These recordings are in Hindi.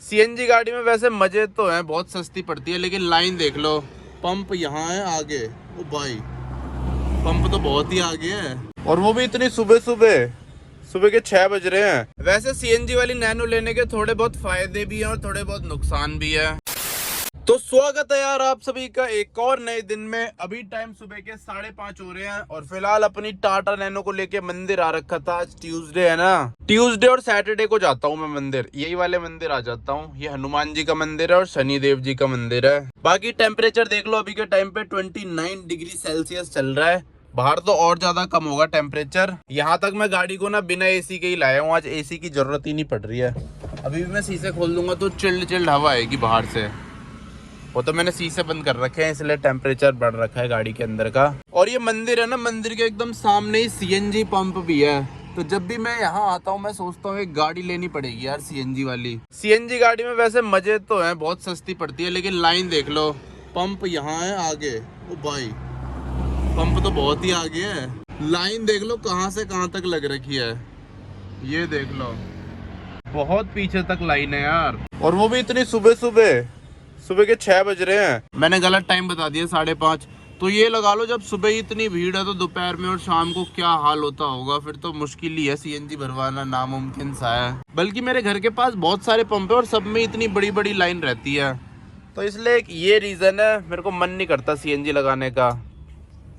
सीएनजी गाड़ी में वैसे मजे तो हैं, बहुत सस्ती पड़ती है, लेकिन लाइन देख लो। पंप यहाँ है आगे, ओ भाई पंप तो बहुत ही आगे है, और वो भी इतनी सुबह सुबह के 6 बज रहे हैं। वैसे सीएनजी वाली नैनो लेने के थोड़े बहुत फायदे भी हैं और थोड़े बहुत नुकसान भी है। तो स्वागत है यार आप सभी का एक और नए दिन में। अभी टाइम सुबह के 5:30 हो रहे हैं और फिलहाल अपनी टाटा नैनो को लेके मंदिर आ रखा था। आज ट्यूसडे है ना, ट्यूसडे और सैटरडे को जाता हूँ मैं मंदिर, यही वाले मंदिर आ जाता हूँ। ये हनुमान जी का मंदिर है और शनि देव जी का मंदिर है। बाकी टेम्परेचर देख लो, अभी के टाइम पे 29 डिग्री सेल्सियस चल रहा है। बाहर तो और ज्यादा कम होगा टेम्परेचर। यहाँ तक मैं गाड़ी को ना बिना एसी के ही लाया हूँ, आज एसी की जरूरत ही नहीं पड़ रही है। अभी भी मैं शीशे खोल दूंगा तो चिल्ड हवा आएगी बाहर से। वो तो मैंने शीशे बंद कर रखे हैं, इसलिए टेम्परेचर बढ़ रखा है गाड़ी के अंदर का। और ये मंदिर है ना, मंदिर के एकदम सामने ही सीएनजी पंप भी है। तो जब भी मैं यहाँ आता हूँ मैं सोचता हूँ एक गाड़ी लेनी पड़ेगी यार सीएनजी वाली। सीएनजी गाड़ी में वैसे मजे तो हैं, बहुत सस्ती पड़ती है, लेकिन लाइन देख लो। पंप यहाँ है आगे, ओ भाई पंप तो बहुत ही आगे है। लाइन देख लो कहाँ से कहाँ तक लग रखी है, ये देख लो बहुत पीछे तक लाइन है यार। और वो भी इतनी सुबह के 6 बज रहे हैं। मैंने गलत टाइम बता दिया 5:30। तो ये लगा लो जब सुबह ही इतनी भीड़ है तो दोपहर में और शाम को क्या हाल होता होगा। फिर तो मुश्किल ही है सीएनजी भरवाना, नामुमकिन सा है। बल्कि मेरे घर के पास बहुत सारे पंप है और सब में इतनी बड़ी बड़ी लाइन रहती है, तो इसलिए एक ये रीजन है मेरे को मन नहीं करता सीएनजी लगाने का।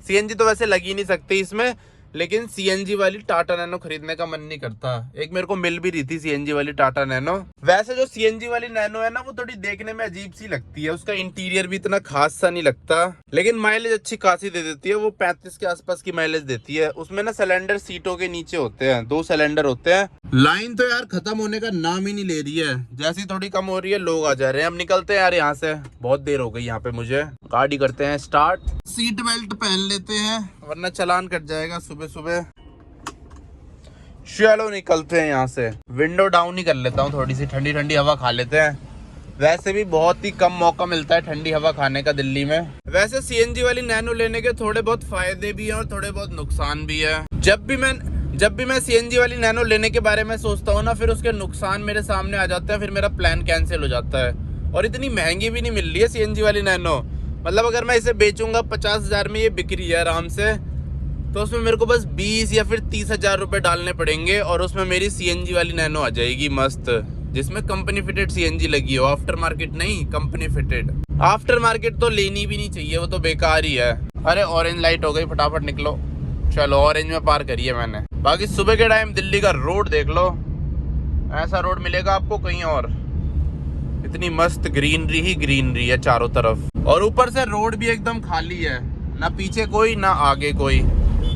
सीएनजी तो वैसे लग ही नहीं सकती इसमें, लेकिन सीएनजी वाली टाटा नैनो खरीदने का मन नहीं करता। एक मेरे को मिल भी रही थी सीएनजी वाली टाटा नैनो। वैसे जो सीएनजी वाली नैनो है ना, वो थोड़ी देखने में अजीब सी लगती है, उसका इंटीरियर भी इतना खास सा नहीं लगता, लेकिन माइलेज अच्छी खासी दे देती है। वो 35 के आसपास की माइलेज देती है। उसमें ना सिलेंडर सीटों के नीचे होते हैं, 2 सिलेंडर होते हैं। लाइन तो यार खत्म होने का नाम ही नहीं ले रही है, जैसी थोड़ी कम हो रही है लोग आ जा रहे हैं। अब निकलते हैं यार यहाँ से, बहुत देर हो गई यहाँ पे मुझे। गाड़ी करते हैं स्टार्ट, सीट बेल्ट पहन लेते हैं वरना चालान कट जाएगा सुबह। चलो निकलते हैं यहाँ से। विंडो डाउन ही कर लेता हूँ, थोड़ी सी ठंडी ठंडी हवा खा लेते हैं। वैसे भी बहुत ही कम मौका मिलता है ठंडी हवा खाने का दिल्ली में। वैसे सीएनजी वाली नैनो लेने के थोड़े बहुत फायदे भी हैं और थोड़े बहुत नुकसान भी है। जब भी मैं सीएनजी वाली नैनो लेने के बारे में सोचता हूँ ना, फिर उसके नुकसान मेरे सामने आ जाते हैं, फिर मेरा प्लान कैंसिल हो जाता है। और इतनी महंगी भी नहीं मिल रही है सीएनजी वाली नैनो। मतलब अगर मैं इसे बेचूंगा 50,000 में, ये बिक रही है आराम से, तो उसमें मेरे को बस 20 या फिर 30,000 रुपये डालने पड़ेंगे और उसमें मेरी सीएनजी वाली नैनो आ जाएगी मस्त, जिसमें कंपनी फिटेड सीएनजी लगी हो, आफ्टर मार्केट नहीं, कंपनी फिटेड। आफ्टर मार्केट तो लेनी भी नहीं चाहिए, वो तो बेकार ही है। अरे ऑरेंज लाइट हो गई, फटाफट निकलो। चलो ऑरेंज में पार करिए मैंने। बाकी सुबह के टाइम दिल्ली का रोड देख लो, ऐसा रोड मिलेगा आपको कहीं और। इतनी मस्त ग्रीनरी ही ग्रीनरी है चारों तरफ, और ऊपर से रोड भी एकदम खाली है, ना पीछे कोई ना आगे कोई,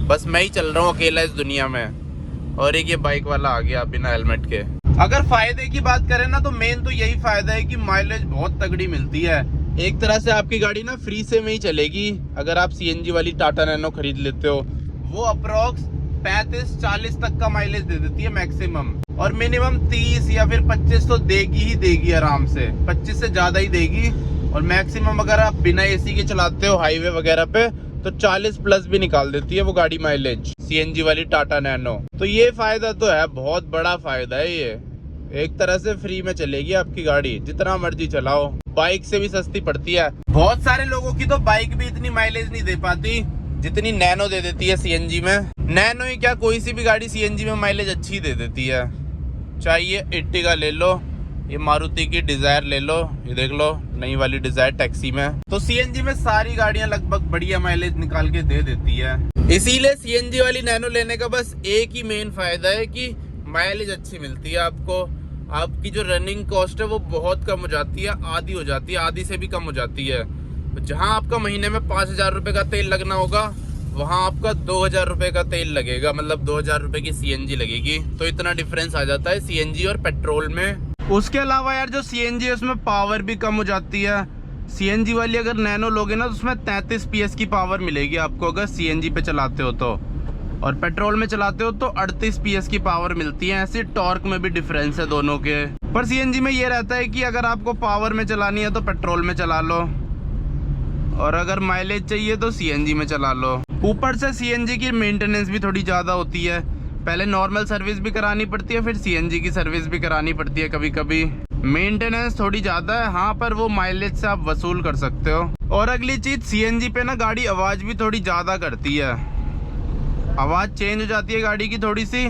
बस मैं ही चल रहा हूँ अकेला इस दुनिया में। और एक ये बाइक वाला आ गया बिना हेलमेट के। अगर फायदे की बात करें ना, तो मेन तो यही फायदा है कि माइलेज बहुत तगड़ी मिलती है। एक तरह से आपकी गाड़ी ना फ्री से में ही चलेगी अगर आप सीएनजी वाली टाटा नैनो खरीद लेते हो। वो अप्रोक्स 35-40 तक का माइलेज दे देती है मैक्सिमम, और मिनिमम 30 या फिर 25 तो देगी आराम से, 25 से ज्यादा ही देगी। और मैक्सिमम अगर आप बिना एसी के चलाते हो हाईवे वगैरह पे, तो 40 प्लस भी निकाल देती है वो गाड़ी माइलेज, सीएनजी वाली टाटा नैनो। तो ये फायदा तो है, बहुत बड़ा फायदा है ये। एक तरह से फ्री में चलेगी आपकी गाड़ी, जितना मर्जी चलाओ। बाइक से भी सस्ती पड़ती है। बहुत सारे लोगों की तो बाइक भी इतनी माइलेज नहीं दे पाती जितनी नैनो दे देती है सीएनजी में। नैनो ही क्या, कोई सी भी गाड़ी सीएनजी में माइलेज अच्छी दे देती है। चाहिए एर्टिगा ले लो, ये मारुति की डिजायर ले लो, ये देख लो नई वाली डिजायर टैक्सी में। तो सीएनजी में सारी गाड़ियां लगभग बढ़िया माइलेज निकाल के दे देती है। इसीलिए सीएनजी वाली नैनो लेने का बस एक ही मेन फायदा है कि माइलेज अच्छी मिलती है आपको। आपकी जो रनिंग कॉस्ट है वो बहुत कम हो जाती है, आधी हो जाती है, आधी से भी कम हो जाती है। जहां आपका महीने में 5,000 रुपए का तेल लगना होगा, वहां आपका 2,000 रुपए का तेल लगेगा, मतलब 2,000 रुपए की सीएनजी लगेगी। तो इतना डिफरेंस आ जाता है सीएनजी और पेट्रोल में। उसके अलावा यार जो सीएनजी है उसमें पावर भी कम हो जाती है। सीएनजी वाली अगर नैनो लोगे ना, तो उसमें 33 PS की पावर मिलेगी आपको अगर सीएनजी पे चलाते हो तो, और पेट्रोल में चलाते हो तो 38 PS की पावर मिलती है। ऐसे टॉर्क में भी डिफरेंस है दोनों के। पर सीएनजी में ये रहता है कि अगर आपको पावर में चलानी है तो पेट्रोल में चला लो, और अगर माइलेज चाहिए तो सीएनजी में चला लो। ऊपर से सीएनजी की मेंटेनेंस भी थोड़ी ज़्यादा होती है, पहले नॉर्मल सर्विस भी करानी पड़ती है, फिर सीएनजी की सर्विस भी करानी पड़ती है कभी कभी। मेंटेनेंस थोड़ी ज़्यादा है हाँ, पर वो माइलेज से आप वसूल कर सकते हो। और अगली चीज़ सीएनजी पे ना गाड़ी आवाज़ भी थोड़ी ज़्यादा करती है, आवाज़ चेंज हो जाती है गाड़ी की थोड़ी सी,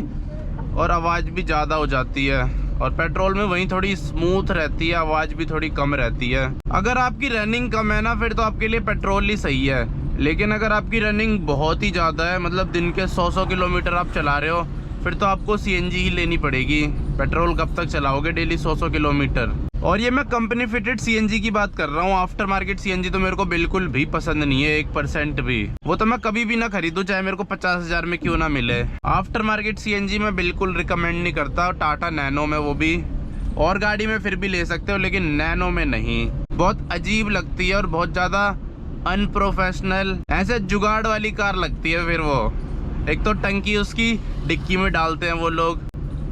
और आवाज़ भी ज़्यादा हो जाती है। और पेट्रोल में वहीं थोड़ी स्मूथ रहती है, आवाज़ भी थोड़ी कम रहती है। अगर आपकी रनिंग कम है ना, फिर तो आपके लिए पेट्रोल ही सही है। लेकिन अगर आपकी रनिंग बहुत ही ज़्यादा है, मतलब दिन के 100 किलोमीटर आप चला रहे हो, फिर तो आपको सीएनजी ही लेनी पड़ेगी। पेट्रोल कब तक चलाओगे डेली 100 किलोमीटर। और ये मैं कंपनी फिटेड सीएनजी की बात कर रहा हूँ। आफ्टर मार्केट सीएनजी तो मेरे को बिल्कुल भी पसंद नहीं है, 1% भी। वो तो मैं कभी भी ना खरीदूं, चाहे मेरे को 50,000 में क्यों ना मिले। आफ्टर मार्केट सीएनजी मैं बिल्कुल रिकमेंड नहीं करता। टाटा नैनो में, वो भी और गाड़ी में फिर भी ले सकते हो, लेकिन नैनो में नहीं। बहुत अजीब लगती है और बहुत ज़्यादा अनप्रोफेशनल, ऐसे जुगाड़ वाली कार लगती है। फिर वो एक तो टंकी उसकी डिक्की में डालते हैं वो लोग,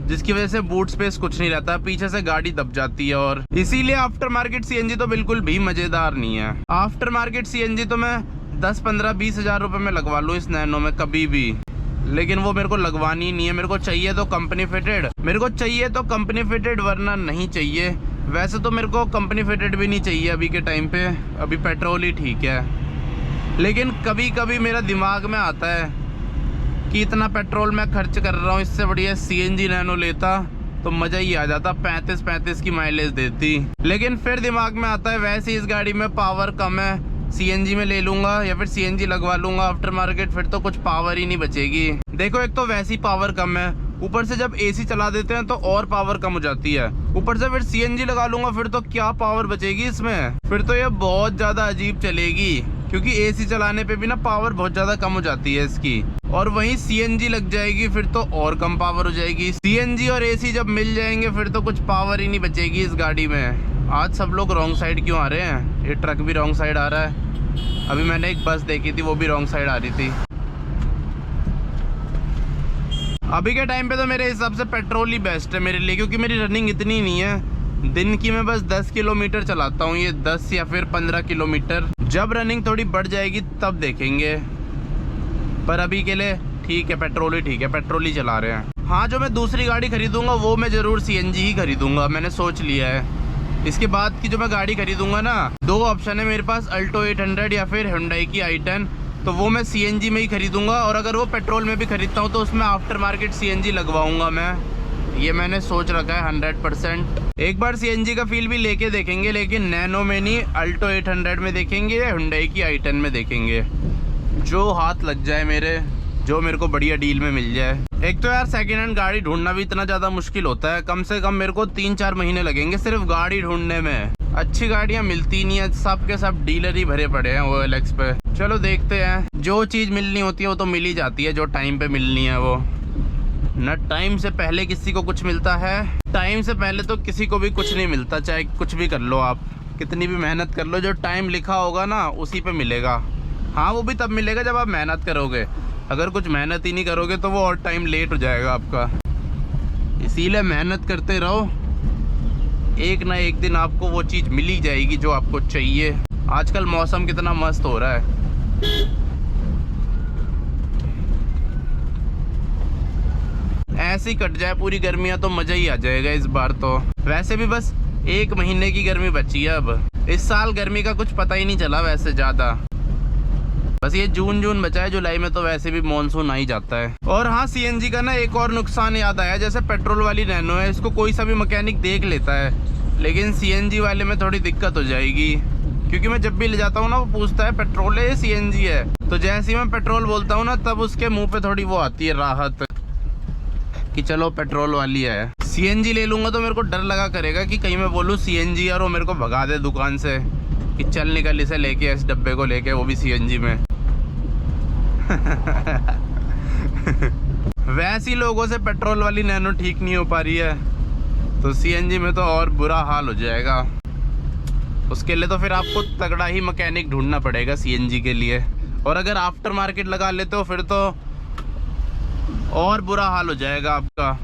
जिसकी वजह से बूट स्पेस कुछ नहीं रहता, पीछे से गाड़ी दब जाती है। और इसीलिए आफ्टर मार्केट सीएनजी तो बिल्कुल भी मजेदार नहीं है। आफ्टर मार्केट सीएनजी तो मैं 10, 15, 20 हज़ार रुपए में लगवा लूँ इस नैनो में कभी भी, लेकिन वो मेरे को लगवानी नहीं है। मेरे को चाहिए तो कंपनी फिटेड, मेरे को चाहिए तो कंपनी फिटेड, वरना नहीं चाहिए। वैसे तो मेरे को कंपनी फिटेड भी नहीं चाहिए अभी के टाइम पे, अभी पेट्रोल ही ठीक है। लेकिन कभी कभी मेरा दिमाग में आता है कि इतना पेट्रोल मैं खर्च कर रहा हूँ, इससे बढ़िया सीएनजी नैनो लेता तो मज़ा ही आ जाता, 35 की माइलेज देती। लेकिन फिर दिमाग में आता है वैसे इस गाड़ी में पावर कम है, सीएनजी में ले लूँगा या फिर सीएनजी लगवा लूँगा आफ्टर मार्केट, फिर तो कुछ पावर ही नहीं बचेगी। देखो एक तो वैसी पावर कम है, ऊपर से जब एसी चला देते हैं तो और पावर कम हो जाती है, ऊपर से फिर सीएनजी लगा लूँगा, फिर तो क्या पावर बचेगी इसमें। फिर तो ये बहुत ज़्यादा अजीब चलेगी, क्योंकि एसी चलाने पे भी ना पावर बहुत ज़्यादा कम हो जाती है इसकी। और वहीं सीएनजी लग जाएगी फिर तो और कम पावर हो जाएगी। सीएनजी और एसी जब मिल जाएंगे फिर तो कुछ पावर ही नहीं बचेगी इस गाड़ी में। आज सब लोग रॉन्ग साइड क्यों आ रहे हैं? ये ट्रक भी रॉन्ग साइड आ रहा है। अभी मैंने एक बस देखी थी, वो भी रॉन्ग साइड आ रही थी। अभी के टाइम पे तो मेरे हिसाब से पेट्रोल ही बेस्ट है मेरे लिए, क्योंकि मेरी रनिंग इतनी नहीं है। दिन की मैं बस 10 किलोमीटर चलाता हूँ, ये 10 या फिर 15 किलोमीटर। जब रनिंग थोड़ी बढ़ जाएगी तब देखेंगे, पर अभी के लिए ठीक है, पेट्रोल ही ठीक है, पेट्रोल ही चला रहे हैं। हाँ, जो मैं दूसरी गाड़ी खरीदूंगा वो मैं ज़रूर सीएनजी ही खरीदूंगा, मैंने सोच लिया है। इसके बाद की जो मैं गाड़ी खरीदूंगा ना, 2 ऑप्शन है मेरे पास, अल्टो 800 या फिर Hyundai की i10, तो वो मैं सीएनजी में ही खरीदूंगा। और अगर वो पेट्रोल में भी खरीदता हूँ तो उसमें आफ्टर मार्केट सीएनजी लगवाऊंगा मैं, ये मैंने सोच रखा है 100%। एक बार सीएनजी का फील भी लेके देखेंगे, लेकिन नैनो में नहीं, अल्टो 800 में देखेंगे या Hyundai की i10 में देखेंगे, जो हाथ लग जाए मेरे, जो मेरे को बढ़िया डील में मिल जाए। एक तो यार सेकेंड हैंड गाड़ी ढूंढना भी इतना ज़्यादा मुश्किल होता है, कम से कम मेरे को 3-4 महीने लगेंगे सिर्फ गाड़ी ढूंढने में। अच्छी गाड़ियाँ मिलती नहीं है, सब के सब डीलर ही भरे पड़े हैं OLX पे। चलो देखते हैं, जो चीज़ मिलनी होती है वो तो मिल ही जाती है, जो टाइम पे मिलनी है वो। न टाइम से पहले किसी को कुछ मिलता है, टाइम से पहले तो किसी को भी कुछ नहीं मिलता, चाहे कुछ भी कर लो आप, कितनी भी मेहनत कर लो, जो टाइम लिखा होगा ना उसी पे मिलेगा। हाँ, वो भी तब मिलेगा जब आप मेहनत करोगे, अगर कुछ मेहनत ही नहीं करोगे तो वो और टाइम लेट हो जाएगा आपका। इसीलिए मेहनत करते रहो, एक ना एक दिन आपको वो चीज़ मिल ही जाएगी जो आपको चाहिए। आजकल मौसम कितना मस्त हो रहा है, ऐसे ही कट जाए पूरी गर्मियाँ तो मज़ा ही आ जाएगा इस बार तो। वैसे भी बस 1 महीने की गर्मी बची है अब, इस साल गर्मी का कुछ पता ही नहीं चला वैसे ज़्यादा, बस ये जून बचा है, जुलाई में तो वैसे भी मॉनसून आ ही जाता है। और हाँ, सीएनजी का ना एक और नुकसान याद आया, जैसे पेट्रोल वाली नैनो है, इसको कोई सा भी मैकेनिक देख लेता है, लेकिन सीएनजी वाले में थोड़ी दिक्कत हो जाएगी, क्योंकि मैं जब भी ले जाता हूँ ना वो पूछता है पेट्रोल है या सीएनजी है, तो जैसे ही मैं पेट्रोल बोलता हूँ ना तब उसके मुँह पे थोड़ी वो आती है राहत कि चलो पेट्रोल वाली है। सीएनजी ले लूँगा तो मेरे को डर लगा करेगा कि कहीं मैं बोलूँ सीएनजी और वो मेरे को भगा दे दुकान से कि चल निकल इसे लेके, इस डब्बे को लेके, वो भी सीएनजी में। वैसी लोगों से पेट्रोल वाली नैनो ठीक नहीं हो पा रही है, तो सीएनजी में तो और बुरा हाल हो जाएगा। उसके लिए तो फिर आपको तगड़ा ही मैकेनिक ढूंढना पड़ेगा सीएनजी के लिए, और अगर आफ्टर मार्केट लगा लेते हो फिर तो और बुरा हाल हो जाएगा आपका।